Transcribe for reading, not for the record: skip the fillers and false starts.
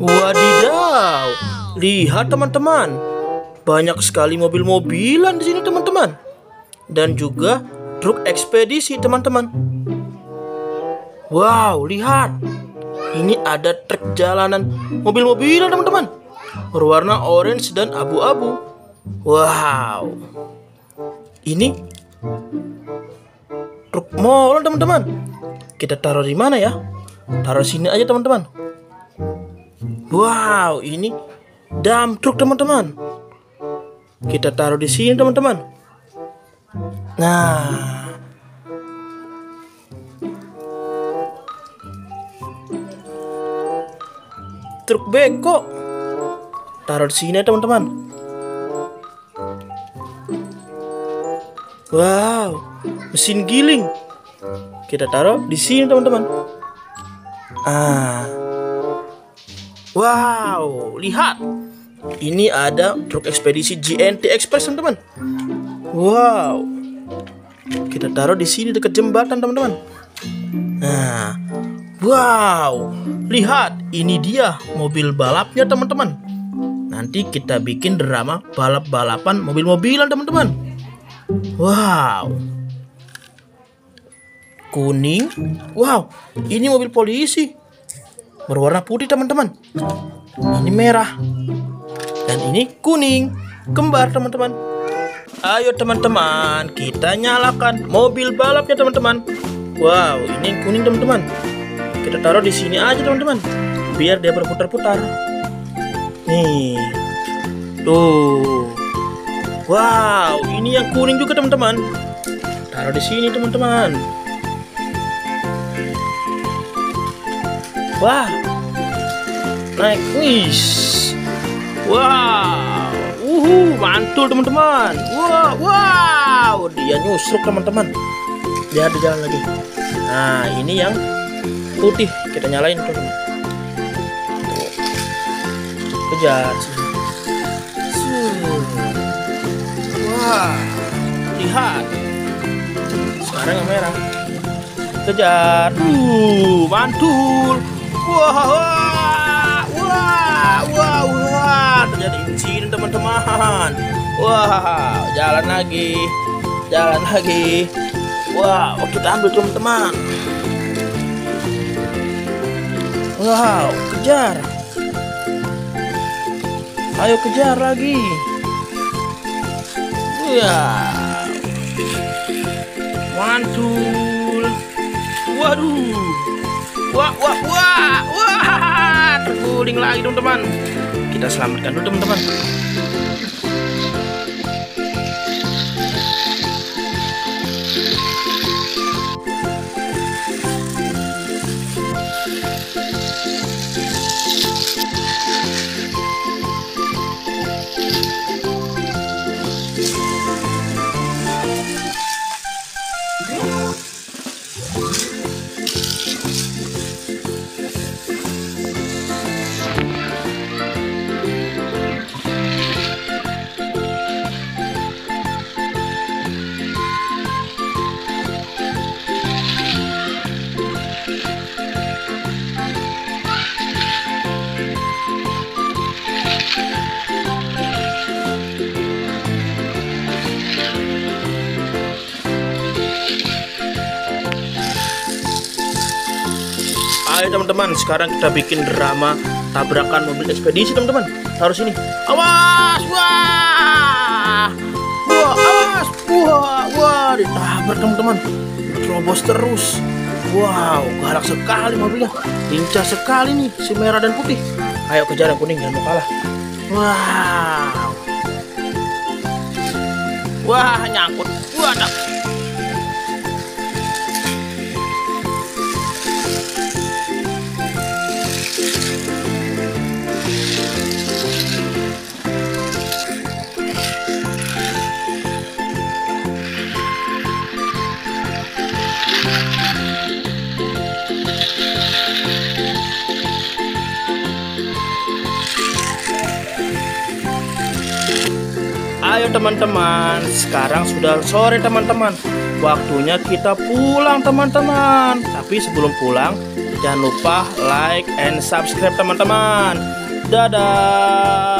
Wadidaw, lihat teman-teman, banyak sekali mobil-mobilan di sini teman-teman, dan juga truk ekspedisi teman-teman. Wow, lihat, ini ada truk jalanan mobil-mobilan teman-teman, berwarna orange dan abu-abu. Wow, ini truk molen teman-teman. Kita taruh di mana ya? Taruh sini aja teman-teman. Wow, ini dump truck teman-teman. Kita taruh di sini teman-teman. Nah, truk beko taruh di sini teman-teman. Wow, mesin giling kita taruh di sini teman-teman. Wow, lihat, ini ada truk ekspedisi JNT Express teman-teman. Wow, kita taruh di sini dekat jembatan teman-teman. Nah, wow, lihat, ini dia mobil balapnya teman-teman. Nanti kita bikin drama balap-balapan mobil-mobilan teman-teman. Wow, kuning. Wow, ini mobil polisi berwarna putih teman-teman. Ini merah dan ini kuning, kembar teman-teman. Ayo teman-teman, kita nyalakan mobil balapnya teman-teman. Wow, ini yang kuning teman-teman. Kita taruh di sini aja teman-teman, biar dia berputar-putar. Nih, tuh. Wow, ini yang kuning juga teman-teman. Taruh di sini teman-teman. Wah, naik, wis. Wow, mantul teman-teman. Wow, dia nyusruk teman-teman. Dia ada jalan lagi. Nah, ini yang putih kita nyalain teman-teman. Kejar sini. Wah, lihat. Sekarang yang merah. Kejar. Mantul. Wah, terjadi insiden teman-teman. Wah, jalan lagi. Wow, kita ambil teman-teman. Wow, kejar. Ayo kejar lagi. Ya, mantul. Waduh. Wah, terguling lagi teman-teman. Kita selamatkan dulu teman-teman. Ayo teman-teman, sekarang kita bikin drama tabrakan mobil ekspedisi teman-teman. Taruh sini. Awas, awas, ditabrak teman-teman. Terobos terus. Wow, galak sekali mobilnya. Lincah sekali nih, si merah dan putih. Ayo kejar yang kuning, jangan mau kalah. Wah, nyangkut. Ayo teman-teman, sekarang sudah sore teman-teman. Waktunya kita pulang teman-teman. Tapi sebelum pulang, Jangan lupa like and subscribe teman-teman. Dadah.